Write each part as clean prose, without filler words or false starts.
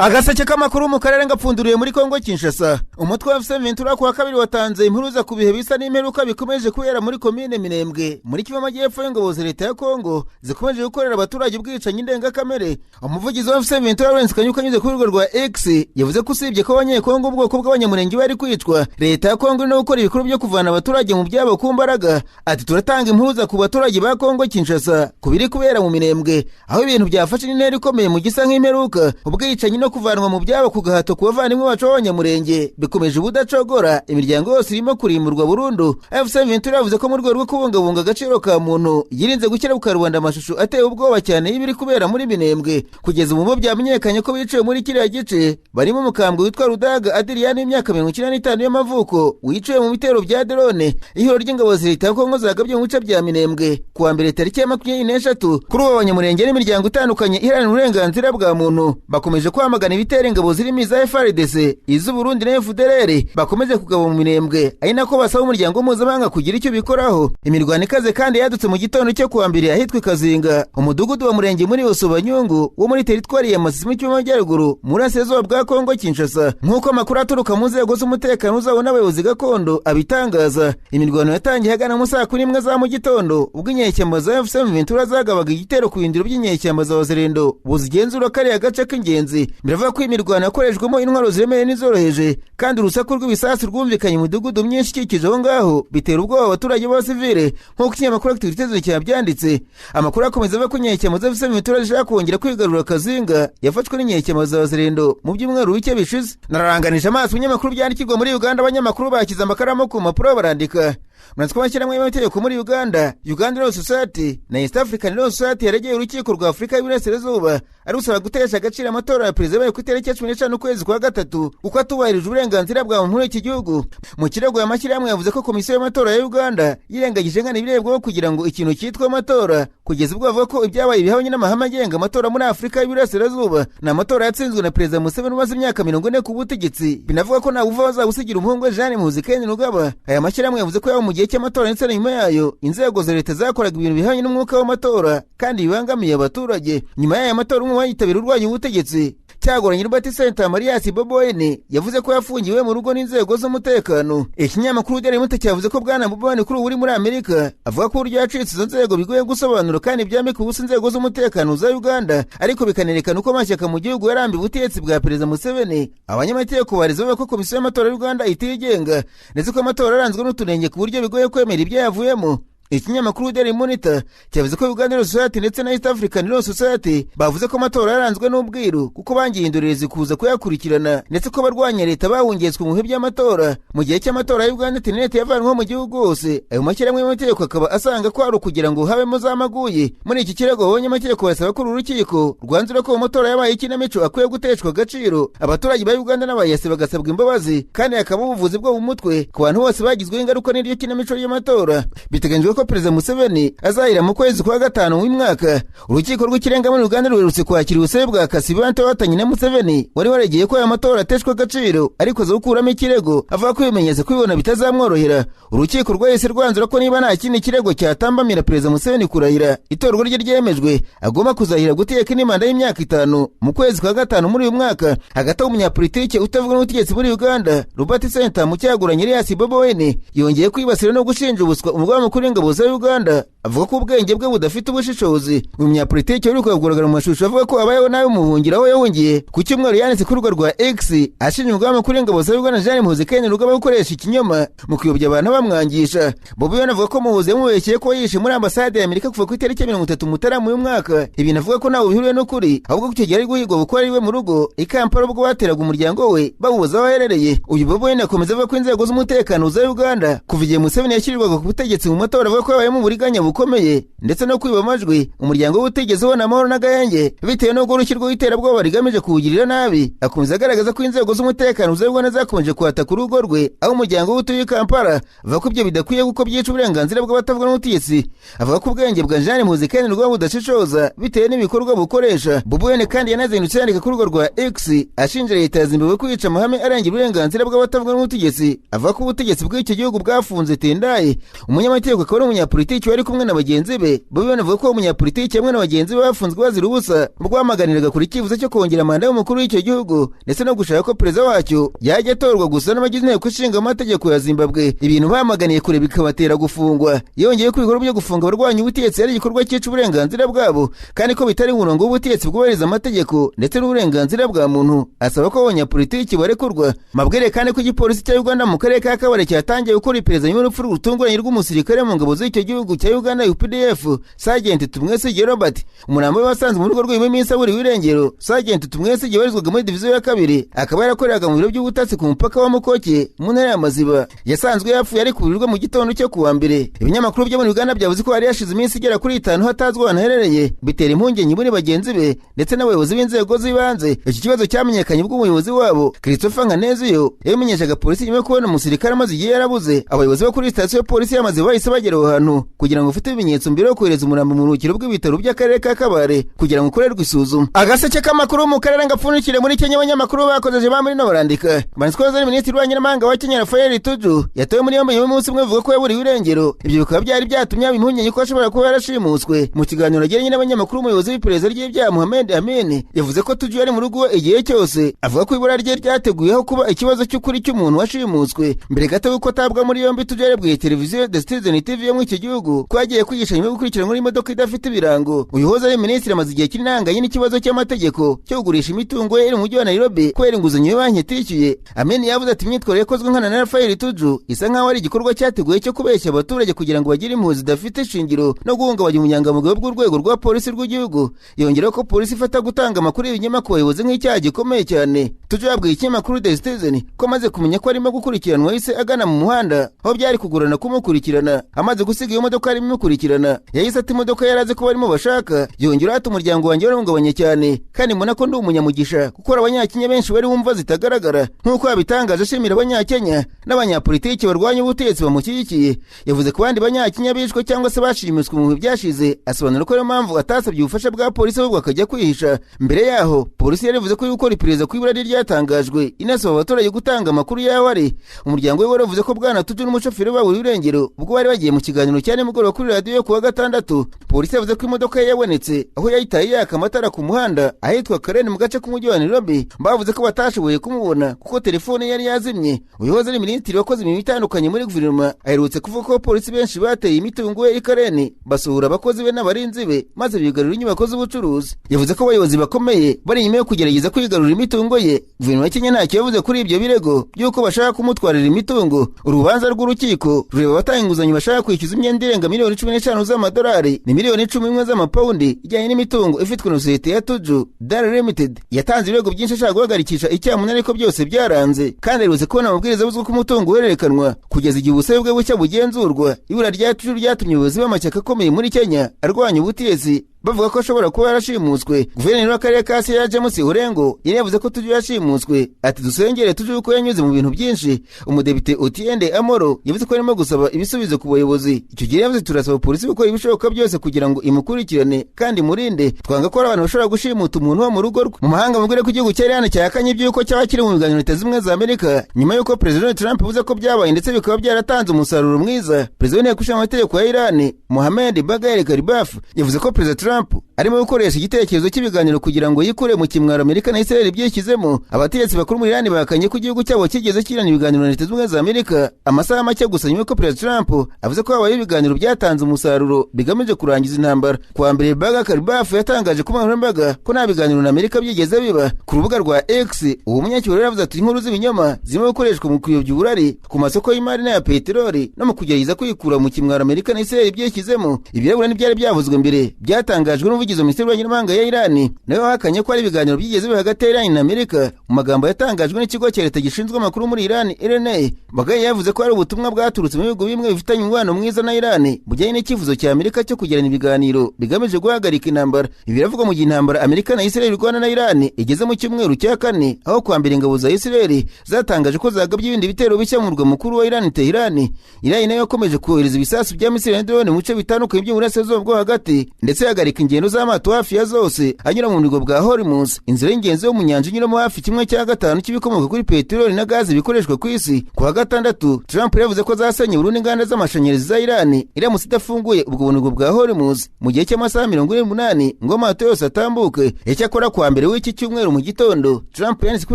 Agaseke k'amakuru mu karere ngapfunduriye muri Kongo Kinshasa. Umutwe wa M23 kuwa kabiri watanze impuruza ku bihe bisa n'imperuka bikomeje kubera muri komine Minembwe muri Kivu Amajyepfo y'ingabo za leta ya Kongo zikomeje gukorera abaturage ubwicanyi ndengakamere. Umuvugizi wa M23 Lawrence Kanyuka anyuze ku rugo rwa X yavuze ko usibye ko abanyekongo ubwoko bw'abanyamurenge bari kwicwa, leta ya Kongo no gukora ibikorwa byo kuvana abaturage mu byabo ku mbaraga. Ati turatanga impuruza ku baturage ba Kongo Kinshasa kubiri kubera mu Minembwe, aho ibintu byafashe n'intera ikomeye mu gisa nk'imperuka. Ubwicanyi no kuvanwa mu byabo ku gahato ku bavandimwe bacu b'abanyamurenge bikomeje ubudacogora, imiryango yose irimo kurimurwa burundu. M23 yavuze ko mu rwego rwo kubungabunga agaciro ka muntu yirinze gushyira ku karubanda amashusho ateye ubwoba cyane y'ibiri kubera muri Minembwe. Kugeza ubu byamenyekanye ko biciwe muri kiriya gice barimo umukambwe witwa Rudaga Adrian w'imyaka 95 y'amavuko wiciwe mu bitero bya drone. Ihoro ry'ingabo za leta ya Kongo zagabye mu bice bya Minembwe kuwa mbere tariki ya 23 kuri ubu abanyamurenge n'imiryango itandukanye iharanira uburenganzira bwa muntu bakomeje kwamagana ibitero ingabo zirimo iza FARDC, iz'u Burundi na FDLR bakomeje kugaba mu Minembwe, ari nako basaba umuryango mpuzamahanga kugira icyo bikoraho. Imirwano ikaze kandi yadutse mu gitondo cyo kuwa mbere ahitwa Kazinga, umudugudu wa Murenge muri Osobanyungu wo muri teritwari ya Masisi mu cy'Amajyaruguru muri Burasirazuba bwa Kongo Kinshasa. Nk'uko amakuru aturuka mu nzego z'umutekano zabo n'abayobozi gakondo abitangaza, imirwano yatangiye hagana mu saa 1 za mu gitondo ubwo inyeshyamba za M23 zagabaga igitero ku bindiro by'inyeshyamba za Wazalendo buzigenzura kariya gace k'ingenzi. Biravuga ko imirwano yakoreshwemo intwaro ziremereye n'izoroheje, kandi urusaku rw'ibisasu rwumvikanye mu midugudu myinshi ikikije aho ngaho bitera ubwoba abaturage b'abasivile, nk'uko ikinyamakuru Activités cyabyanditse. Amakuru akomeza avuga ko inyeshyamba za M23 zishaka kongera kwigarura Kazinga yafashwe n'inyeshyamba za Wazalendo mu byumweru bike bishize. Nararanganije amaso ibinyamakuru byandikirwa muri Uganda, abanyamakuru bakiza amakaramu ku mpapuro barandika. Muratswa bashyiramo y'amategeko muri Uganda Law Society na East African Law Society yaregeye urukiko rwa Afurika y'Iburasirazuba arusaba gutesha agaciro amatora ya perezida bayo ku itariki ya 15 ukwezi kwa gatatu uko atubahirije uburenganzira bwa muntu muri iki gihugu. Mu kirego y'amashyirahamwe yavuze ko komisiyo y'amatora ya Uganda yirengagije nkana ibirebwaho kugira ngo ikintu cyitwa amatora, kugeza ubwo bavuga ko ibyabaye bihabanye n'amahame agenga amatora muri Afurika y'Iburasirazuba na amatora yatsinzwe na perezida Museveni umaze imyaka 40 ku butegetsi. Binavuga ko nta uva bazabusigira umuhungu Jeanne Muhoozi Rugaba. Aya mashyirahamwe yavuze ko mu gihe cy'amatora ndetse nyuma yayo inzego za leta zakoraga ibintu bihanye n'umwuka w'amatora kandi bibangamiye abaturage. Nyuma y'aya matora umwe wayitabira urwanya ubutegetsi cyagoranye Robert Senta Marias Boboene yavuze ko yafungiwe mu rugo n'inzego z'umutekano. Ikinyamakuru Daily Monitor cyavuze ko bwana Boboene kuri uri muri Amerika avuga ko uryo yacitse izo nzego bigoye gusobanura kandi byamika ubusa inzego z'umutekano za Uganda, ariko bikanerekana uko amashyaka mu gihugu yarambi ubutegetsi bwa perezida Museveni. Abanyamategeko barizo ko komisiyo y'amatora y'u Rwanda itigenga ndetse ko amatora aranzwe n'utunenge ku buryo bigoye kwemera ibyo yavuyemo. Ikinyamakuru Daily Monitor cyavuze ko Uganda Law Society ndetse na East African Law Society bavuze ko amatora yaranzwe n'ubwiru kuko bangihinduririza kuza kuyakurikirana ndetse ko barwanya leta bahungetswe mu bihe by'amatora. Mu gihe cy'amatora ya Uganda internet yavanweho mu gihugu hose, ayo mashyirahamwe y'amategeko akaba asanga ko ari ukugira ngo habemo zamaguye. Muri iki kirego abanyamategeko basaba ko urukiko rwanzura ko amatora yabaye ikinamico akwiye guteshwa agaciro, abaturage ba Uganda n'abayase bagasabwa imbabazi kandi hakaba ubuvuzi bwo mu mutwe ku bantu bose bagizweho ingaruka n'iryo kinamico y'amatora. Biteganyijwe ko perezida Museveni azahira mu kwezi kwa gatanu w'imwaka. Urukiko rw'ikirenga muri Uganda ruherutse kwakira ubusabe bwa Kasibante watanye na Museveni wari waregeye ko aya matora ateshwa agaciro ariko zo gukuramo ikirego avuga ko ibimenyetso kwibona bitazamworohera. Urukiko rwahise rwanzura ko niba nta kindi kirego cyatambamira perezida Museveni kurahira itorwa rye ryemejwe agomba kuzahira guteka n'imanda y'imyaka 5 mu kwezi kwa gatanu muri uyu mwaka. Hagati y'umunyapolitike utavuga n'ubutegetsi muri Uganda Robert Senta mu cyaguranye Marias Boboene yongeye kwibasira no gushinja ubuswa umugaba mukuru w'ingabo za Uganda, avuga ko ubwenge bwe budafite ubushishozi. Umunyapolitike uri kugaragara mu mashusho avuga ko abayeho nawe muhungira aho yahungiye ku cyumweru yanditse ku rugo rwa X ashinja umugaba mukuru w'ingabo za Uganda Jeanne Muhoozi Rugaba gukoresha ikinyoma mu kuyobya abantu bamwangisha. Bobi avuga ko Muhoozi yamubeshyeye ko yishe muri ambasade ya Amerika kuva ku itariki ya 30 Mutarama uyu mwaka. Ibi navuga ko nawe bihuriye n'ukuri, ahubwo ko icyo gihe ari guhigwa gukora iwe mu rugo i Kampala ubwo bateraga umuryango we bawubuza aho aherereye. Uyu Bobi akomeza avuga ko inzego z'umutekano za Uganda kuva igihe Museveni yashyirirwaga ku butegetsi mu matora avuga ko yabaye mu buriganya bukomeye ndetse no kwiba amajwi umuryango w'ubutegetsi ubona amahoro n'agahenge bitewe no gurukirwa iterabwoba rigamije kuwugirira nabi. Akomeza agaragaza ko inzego z'umutekano za Uganda zakomeje kwataka urugo rwe aho umuryango w'utuye Kampala avuga ko ibyo bidakwiye kuko byica uburenganzira bw'abatavuga n'ubutegetsi. Avuga ko ubwenge bwa Jeanne Muhoozi Rugaba budashishoza bitewe n'ibikorwa bukoresha. Boboene kandi yanazindutse yandika ku rugo rwa X ashinja leta ya Zimbabwe kwica amahame arengera uburenganzira bw'abatavuga n'ubutegetsi. Avuga ko ubutegetsi bw'icyo gihugu bwafunze Tendai umunyamategeko akaba n'umunyapolitiki wari kumwe na bagenzi be bo banavuga ko umunyapolitiki hamwe na bagenzi be bafunzwe bazira ubusa rwamaganiraga kuri icyifuzo cyo kongera manda y'umukuru w'icyo gihugu ndetse no gushaka ko perezida wacyo yajya atorwa gusa n'abagize inteko ishinga amategeko ya Zimbabwe. Ibintu bamaganiye kure bikabatera gufungwa. Yongeye ko ibikorwa byo gufunga abarwanya ubutegetsi ari igikorwa cyica uburenganzira bwabo kandi ko bitari umurongo w'ubutegetsi bwubahiriza amategeko ndetse n'uburenganzira bwa muntu. Asaba ko abanyapolitiki barekurwa. Mabwire kandi ko igipolisi cya Uganda mu karere ka Kabale cyatangiye gukora iperereza nyuma y'urupfu rutunguranye rw'umusirikare mu ngabo z'icyo gihugu cya Uganda UPDF Sergeant Tumwesige Robert. Umurambo we wasanzwe mu rugo rw'iwe iminsi aburiwe irengero. Sergeant Tumwesige yabarizwaga muri diviziyo ya kabiri akaba yarakoreraga mu biro by'ubutasi ku mupaka wa Mukoke mu ntara ya Maziba. Yasanzwe yapfuye ari kuburirwa mu gitondo cyo kuwa mbere. Ibinyamakuru byo muri Uganda byavuze ko hari yashize iminsi igera kuri 5 hatazwa ahantu aherereye, bitera impungenge muri bagenzi be ndetse n'abayobozi b'inzego z'ibanze. Iki kibazo cyamenyekanye ubwo umuyobozi wabo Christopher Nganeziyo yamenyeshaga polisi nyuma yo kubona umusirikare amaze igihe yarabuze. Abayobozi bo kuri sitasiyo polisi y'Amaziba bahise bagera aho hantu kugira ngo ufite ibimenyetso mbere yo kohereza umurambo mu rukiro rw'ibitaro by'akarere ka Kabale kugira ngo ukorerwe isuzuma. Agaseke k'amakuru mu karere ngapfunikire muri Kenya. Abanyamakuru bakozeje ba muri no barandika Banskoza Minisitiri w'Abanyamahanga wa Kenya Rafael Tuju yatowe muri yombi y'umunsi umwe avuga ko yaburiwe irengero. Ibyo bikaba byari byatumye impungenge ko ashobora kuba yarashimuswe. Mu kiganiro yagiranye n'abanyamakuru umuyobozi w'iperereza ry'ibyaha Mohamed Amin yavuze ko Tuju yari mu rugo igihe cyose, avuga ko ibura rye ryateguyeho kuba ikibazo cy'ukuri cy'umuntu washimuswe. Mbere gato yuko atabwa muri yombi Tuju yarebwiye televiziyo The Citizen TV yo mu iki gihugu ko yagiye kwigisha nyuma yo gukurikirana muri imodoka idafite ibirango. Uyu ari minisitiri amaze igihe kinanganye n'ikibazo cy'amategeko cyo kugurisha imitungo ye mu mujyi wa Nairobi kubera inguzanyo y'banki itishyuye. Amin yavuze ati imyitwarire yakozwe nkana na Rafael Tuju isa nkaho ari igikorwa cyateguye cyo kubeshya abaturage kugira ngo bagire impuhwe zidafite ishingiro no guhungabanya ubunyangamugayo bw'urwego rwa polisi rw'igihugu. Yongeraho ko polisi ifata gutanga amakuru y'ibinyoma ku bayobozi nk'icyaha gikomeye cyane. Tuju yabwiye ikinyamakuru The Citizen ko amaze kumenya ko arimo gukurikiranwa yahise agana mu muhanda aho byari kugorana kumukurikirana. Amaze gusiga iyo modoka arimo imukurikirana yahise ati imodoka yaraze ko barimo bashaka. Yongeraho ati umuryango wanjye warahungabanye cyane kandi mbona ko ndi umunyamugisha kuko abanyakenya benshi bari wumva zitagaragara nk'uko yabitangaje ashimira abanyakenya n'abanyapolitiki barwanya ubutegetsi bamushyigikiye. Yavuze ko abandi banyakenya bishwe cyangwa se bashimiswe mu bihe byashize, asobanura ko ariyo mpamvu atasabye ubufasha bwa polisi ahubwo akajya kwihisha. Mbere yaho polisi yarivuze ko gukora iperereza ku ibura rye ryatangajwe inasaba abaturage gutanga amakuru yaho ari. Umuryango we waravuze ko bwana Tuju n'umushoferi baburiwe irengero ubwo bari bagiye mu kiganiro cyane mugoroba kuri radiyo yo kuwa gatandatu. Polisi yavuze ko imodoka ye yabonetse aho yayitaye yaka amatara ku muhanda ahitwa Karen mu gace k'umujyi wa Nairobi. Bavuze ko batashoboye kumubona kuko telefone yari yazimye. Uyu ari minisitiri wakoze imirimo itandukanye muri guverinoma aherutse kuvuga ko polisi benshi bateye imitungo ye i Karen basuhura abakozi be n'abarinzi be maze bigarurira inyubako z'ubucuruzi. Yavuze ko abayobozi bakomeye bari inyuma yo kugerageza kwigarurira imitungo ye. Guverinoma ya Kenya ntacyo yavuze kuri ibyo birego by'uko bashaka kumutwarira imitungo. Urubanza rw'urukiko rureba abatanga inguzanyo bashaka kwishyuza imyenda irenga miliyoni 15 z'amadolari ni miliyoni 11 z'amapawundi ijyanye n'imitungo ifitwe na sosiyete ya Tuju Dar Limited. Yatanze ibirego byinshi ashaka guhagarikisha icyaha ariko byose byaranze kandi aribuze kubona amabwiriza buzwi ko umutungo uhererekanwa kugeza igihe ubusabe bwe bushya bugenzurwa. Ibura rya Tuju ryatumye abayobozi b'amashyaka akomeye muri Kenya arwanya ubutegetsi bavuga ko ashobora kuba yarashimuswe. Guverineri w'akarere ka Siaya James Orengo yari yavuze ko Tuju yashimuswe. Ati dusengere Tuju ko yanyuze mu bintu byinshi. Umudepite Otiende Amoro yavuze ko arimo gusaba ibisubizo ku bayobozi. Icyo gihe yavuze turasaba polisi gukora ibishoboka byose kugira ngo imukurikirane kandi murinde. Twanga ko abantu bashobora gushimuta umuntu wo mu rugo rwe. Mu mahanga mubwire ko igihugu cyari hano cyakanye by'uko cyaba kiri mu biganiro Leta Zimwe za Amerika nyuma y'uko President Donald Trump yavuze ko byabaye ndetse bikaba byaratanze umusaruro mwiza. President w'inteko ishinga amategeko ya Iran Mohamed Bagher Galibaf yavuze ko President Trump arimo gukoresha igitekerezo cy'ibiganiro kugira ngo yikure mu kimwaro Amerika na Israel byishyizemo. Abategetsi bakuru muri Iran bakanye ko igihugu cyabo kigeze kirana ibiganiro na Leta Zimwe za Amerika amasaha make gusa nyuma y'uko President Trump avuze ko habaye ibiganiro byatanze umusaruro bigamije kurangiza intambara. Kwa mbere Bagher Galibaf yatangaje ku nkoranyambaga ko nta biganiro na Amerika byigeze biba. Ku rubuga rwa X uwo munyacyubahiro yavuze ati inkuru z'ibinyoma zirimo gukoreshwa mu kuyobya uburari ku masoko y'imari na ya peteroli no mu kugerageza kwikura mu kimwaro Amerika na Israel byishyizemo. Ibirabura n'ibyari byavuzwe mbere byatangajwe n'umuvugizi wa Minisiteri y'Abanyamahanga ya Iran nawe wahakanye ko ari ibiganiro byigeze biba hagati ya Iran na Amerika. Mu magambo yatangajwe n'ikigo cya leta gishinzwe amakuru muri Iran RNA, Bagher yavuze ko ari ubutumwa bwaturutse mu bihugu bimwe bifitanye umubano mwiza na Iran bujyanye n'ikifuzo cya Amerika cyo kugirana ibiganiro bigamije guhagarika intambara. Ibi biravugwa mu gihe intambara Amerika na Israel irwana na Iran igeze mu cyumweru cya kane aho kwa mbere ingabo za Israel zatangaje ko zagabye ibindi bitero bishya mu murwa mukuru wa Iran Tehran. Iran nayo yakomeje kohereza ibisasu bya misile na drone mu bice bitandukanye by'uburasirazuba bwo hagati ndetse yagarika ingendo z'amato hafi ya zose anyura mu buryo bwa Hormuz, inzira y'ingenzi yo mu nyanja inyuramo hafi kimwe 1/5 cy'ibikomoka kuri peteroli na gazi bikoreshwa ku isi. Ku wa gatandatu Trump yavuze ko zasenye burundu inganda z'amashanyarazi za Iran iramutse idafunguye ubwo buntu bwa Hormuz mu gihe cy'amasaha 48 ngo amato yose atambuke. Icyakora kwa mbere w'iki cyumweru mu gitondo Trump yanditse ku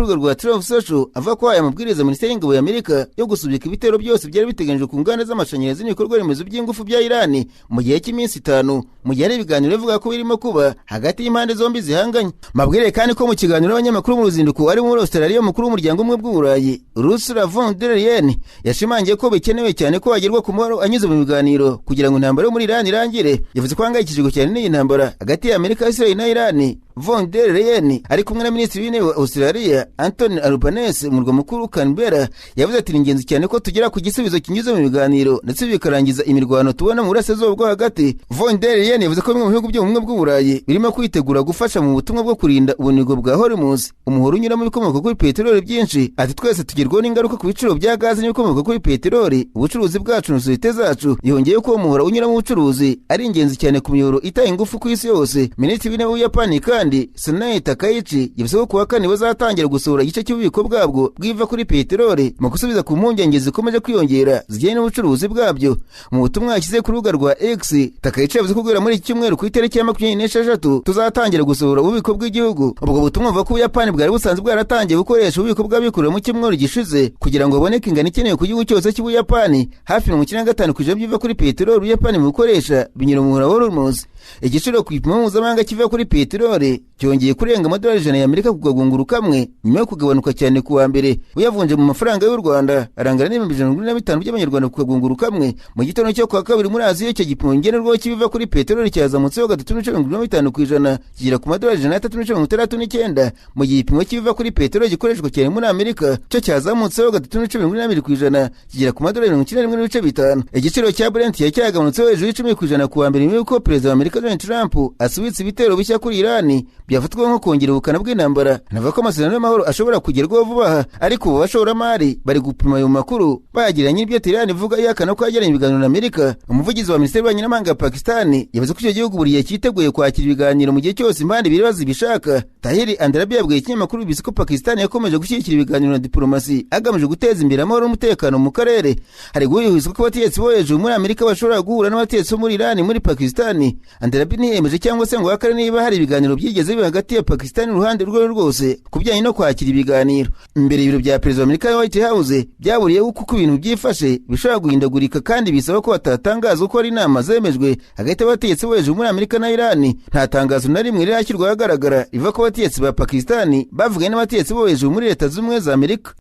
rubuga rwa Truth Social avuga ko aya mabwiriza Minisiteri y'Ingabo ya Amerika yo gusubika ibitero byose byari biteganyijwe ku nganda z'amashanyarazi n'ibikorwa remezo by'ingufu bya Iran mu gihe cy'iminsi 5 mu gihe ari ibiganiro bivuga ko birimo kuba hagati y'impande zombi zihanganye. Mabwire kandi ko mu kiganiro n'abanyamakuru mu ruzinduko ari muri Australia mukuru w'umuryango umwe bw'Uburayi Ursula von der Leyen yashimangiye ko bikenewe cyane ko hagerwa ku mahoro anyuze mu biganiro kugira ngo intambara yo muri Iran irangire. Yavuze ko hangayikishijwe cyane n'iyi ntambara hagati ya Amerika, Israel na Iran. Von der Leyen ari kumwe na Minisitiri w'Intebe wa Australia Anthony Albanese mu murwa mukuru Canberra yavuze ati ni ingenzi cyane ko tugera ku gisubizo kinyuze mu biganiro ndetse bikarangiza imirwano tubona mu burasirazuba bwo hagati. Von der Leyen yavuze ko bimwe mu bihugu by'ubumwe bw'Uburayi birimo kwitegura gufasha mu butumwa bwo kurinda ubunigo bwa Hormuz, umuhoro unyuramo ibikomoka kuri peteroli byinshi. Ati twese tugerwaho n'ingaruka ku biciro bya gazi n'ibikomoka kuri peteroli, ubucuruzi bwacu na sosiyete zacu. Yongeye ko umuhoro unyuramo ubucuruzi ari ingenzi cyane ku miyoboro itaye ingufu ku isi yose. Minisitiri w'Intebe w'Ubuyapani kandi Sanae Takaichi yavuze ko kuwa kane bazatangira gusohora igice cy'ububiko bwabwo bwiva kuri peteroli mu gusubiza ku mpungenge zikomeje kwiyongera zijyanye n'ubucuruzi bwabyo. Mu butumwa yashyize ku rubuga rwa X, Takaichi yavuze ko guhera muri iki cyumweru ku itariki ya 26 tuzatangira gusohora ububiko bw'igihugu. Ubwo butumwa buvuga ko Ubuyapani bwari busanzwe bwaratangiye gukoresha ububiko bw'abikorera mu cyumweru gishize kugira ngo baboneke ingano ikenewe ku gihugu cyose cy'Ubuyapani. Hafi 95% biva kuri peteroli Ubuyapani bukoresha binyura mu muhora wa Hormuz. Igiciro ku ipimo mpuzamahanga kiva kuri peteroli cyongeye kurenga amadolari $100 y'Amerika ku kagunguru kamwe nyuma yo kugabanuka cyane ku wa mbere. Uyavunje mu mafaranga y'u Rwanda arangana n'$125 by'amanyarwanda ku kagunguru kamwe. Mu gitondo cyo kwa kabiri muri Aziya icyo gipimo ngenerwaho kibiva kuri peteroli cyazamutseho 3.5% kigera ku madolari $369, mu gihe igipimo kibiva kuri peteroli gikoreshwa cyane muri Amerika cyo cyazamutseho 3.2% kigera ku madolari $91.5. Igiciro cya Brent cyagabanutseho hejuru y'10% ku wa mbere nyuma y'uko Perezida wa Amerika Donald Trump asubitse ibitero bishya kuri Iran byafatwa nko kongera ubukana bw'intambara. Navuga ko amasezerano y'amahoro ashobora kugerwaho vuba aha, ariko ubu bashoramari bari gupima ayo makuru bayagiranye n'ibyo Iran ivuga ihakana ko yagiranye ibiganiro na Amerika. Umuvugizi wa Minisiteri y'Ububanyi n'Amahanga ya Pakistan yavuze ko icyo gihugu buri gihe cyiteguye kwakira ibiganiro mu gihe cyose impande biri bazibishaka. Tahir Andrabi yabwiye ikinyamakuru BBC ko Pakistan yakomeje gushyigikira ibiganiro na diplomasi agamije guteza imbere amahoro n'umutekano mu karere. Hari guhihizwa ko abategetsi bo hejuru muri Amerika bashobora guhura n'abategetsi bo muri Iran muri Pakistan. Andrabi ntiyemeje cyangwa se ngo hakare niba hari ibiganiro byigeze biba hagati ya Pakistan n'uruhande rwo rwose kubijyanye no kwakira ibiganiro. Imbere y'ibiro bya Perezida wa Amerika White House byaburiye uko ibintu byifashe bishobora guhindagurika kandi bisaba ko batatangaza uko ari inama zemejwe hagati y'abategetsi bo hejuru muri Amerika na Iran. Nta tangazo na rimwe rirashyirwa ahagaragara riva ko abategetsi ba Pakistan bavuganye n'abategetsi bo hejuru muri Leta Zunze Ubumwe za Amerika.